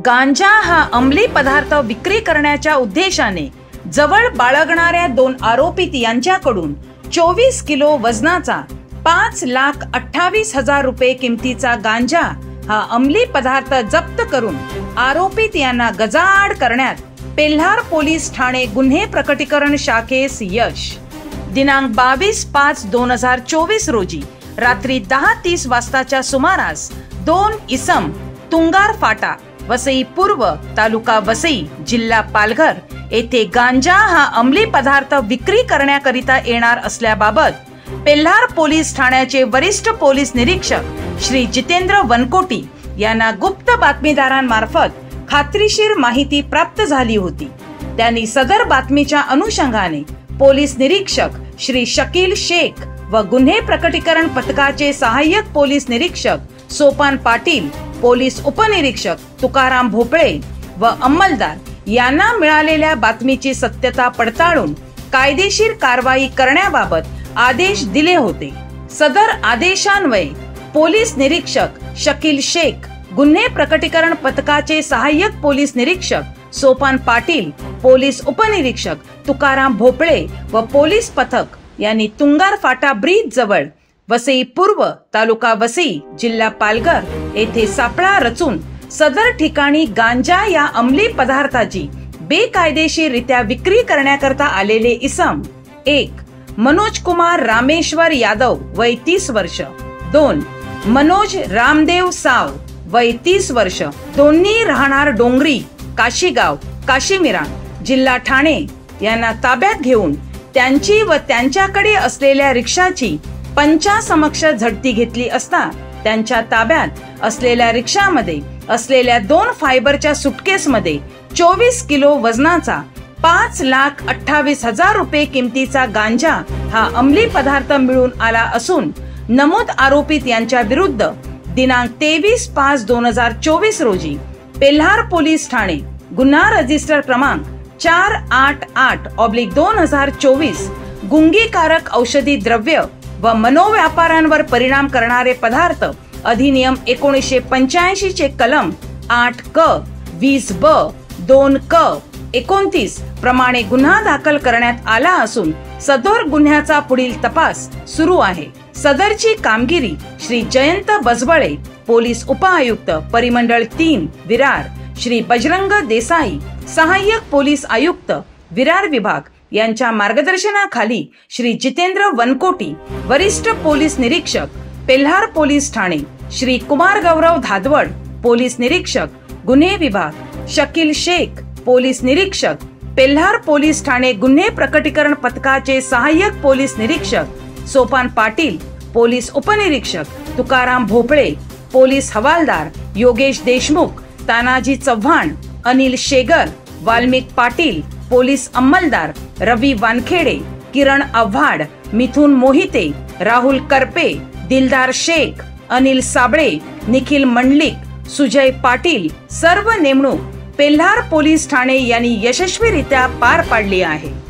गांजा हा अंमली पदार्थ विक्री करण्याच्या उद्देशाने जवळ बाळगणाऱ्या 2 आरोपित यांच्याकडून 24 किलो वजनाचा 5,28,000 रुपये किमतीचा गांजा हा अंमली पदार्थ जप्त करून आरोपित यांना गजाआड करण्यात पेल्हार पोलीस ठाणे गुन्हे प्रकटीकरण शाखेस यश। दिनांक 22/5/2024 रोजी रात्री 10:30 वाजताच्या सुमारास 2 इसम तुंगार फाटा वसई पूर्व तालुका वसई जिल्हा पालघर येथे गांजा हा अंमली पदार्थ विक्री करण्याकरिता येणार असल्याबाबत पेल्हार पोलीस ठाण्याचे वरिष्ठ पोलीस निरीक्षक श्री जितेंद्र वनकोटी यांना गुप्त बातमीदारांमार्फत खात्रीशीर माहिती प्राप्त झाली होती। त्यांनी सदर बातमीच्या अनुषंगाने पोलीस निरीक्षक श्री शकील शेख व गुन्हे प्रकटीकरण पथकाचे सहाय्यक पोलीस निरीक्षक सोपान पाटील, पोलीस उपनिरीक्षक तुकाराम भोपळे व अंमलदार यांना मिळालेल्या बातमीची सत्यता पडताळून कायदेशीर कारवाई करण्याबाबत आदेश दिले होते। सदर आदेशान्वये पोलीस निरीक्षक शकील शेख, गुन्हे प्रकटीकरण पथकाचे सहाय्यक पोलीस निरीक्षक सोपान पाटील, पोलीस उपनिरीक्षक तुकाराम भोपळे व पोलीस पथक यांनी तुंगार फाटा ब्रिज जवळ वसई पूर्व तालुका वसई जिल्हा पालघर येथे सापळा रचून सदर ठिकाणी गांजा या अंमली पदार्थाची बेकायदेशीररित्या विक्री करण्याकरता आलेले इसम 1. मनोज कुमार रामेश्वर यादव वय 30 वर्ष, 2. मनोज रामदेव साव वय 30 वर्ष, दोन्ही राहणार डोंगरी काशीगाव काशीमिरा जिल्हा ठाणे यांना ताब्यात घेऊन त्यांची व त्यांच्याकडे असलेल्या रिक्षाची पंचासमक्ष झडती घेतली असता त्यांच्या ताब्यात असलेल्या रिक्षामध्ये असलेल्या 2 फायबरच्या सुटकेसमध्ये 24 किलो वजनाचा 5,28,000 रुपये किमतीचा गांजा हा अंमली पदार्थ मिळून आला असून नमूद आरोपित यांच्या विरुद्ध दिनांक 23/5/2024 रोजी पेल्हार पोलीस ठाणे गुन्हा रजिस्टर क्रमांक 488/2024 गुंगीकारक औषधी द्रव्य व मनोव्यापारांवर परिणाम करणारे पदार्थ अधिनियम 1985 चे कलम 8 क 20 ब 2 क 29 प्रमाणे गुन्हा दाखल करण्यात आला असून सदर गुन्ह्याचा पुढील तपास सुरू आहे। सदरची कामगिरी श्री जयंत बजबळे, पोलीस उपआयुक्त परिमंडळ 3 विरार, श्री बजरंग देसाई, सहाय्यक पोलीस आयुक्त विरार विभाग यांच्या मार्गदर्शनाखाली श्री जितेंद्र वनकोटी, वरिष्ठ पोलीस निरीक्षक पेल्हार पोलीस ठाणे, श्री कुमार गौरव धादवड, पोलीस निरीक्षक गुन्हे विभाग, शकील शेख, पोलीस निरीक्षक पेल्हार पोलीस ठाणे गुन्हे प्रकटीकरण पथकाचे सहाय्यक पोलीस निरीक्षक सोपान पाटील, पोलीस उपनिरीक्षक तुकाराम भोपळे, पोलीस हवालदार योगेश देशमुख, तानाजी चव्हाण, अनिल शेगर, वाल्मिक पाटील, पोलीस अंमलदार रवी वानखेडे, किरण आव्हाड, मिथुन मोहिते, राहुल करपे, दिलदार शेख, अनिल साबळे, निखिल मंडलिक, सुजय पाटील सर्व नेमणूक पेल्हार पोलीस ठाणे यांनी यशस्वीरित्या पार पाडली आहे।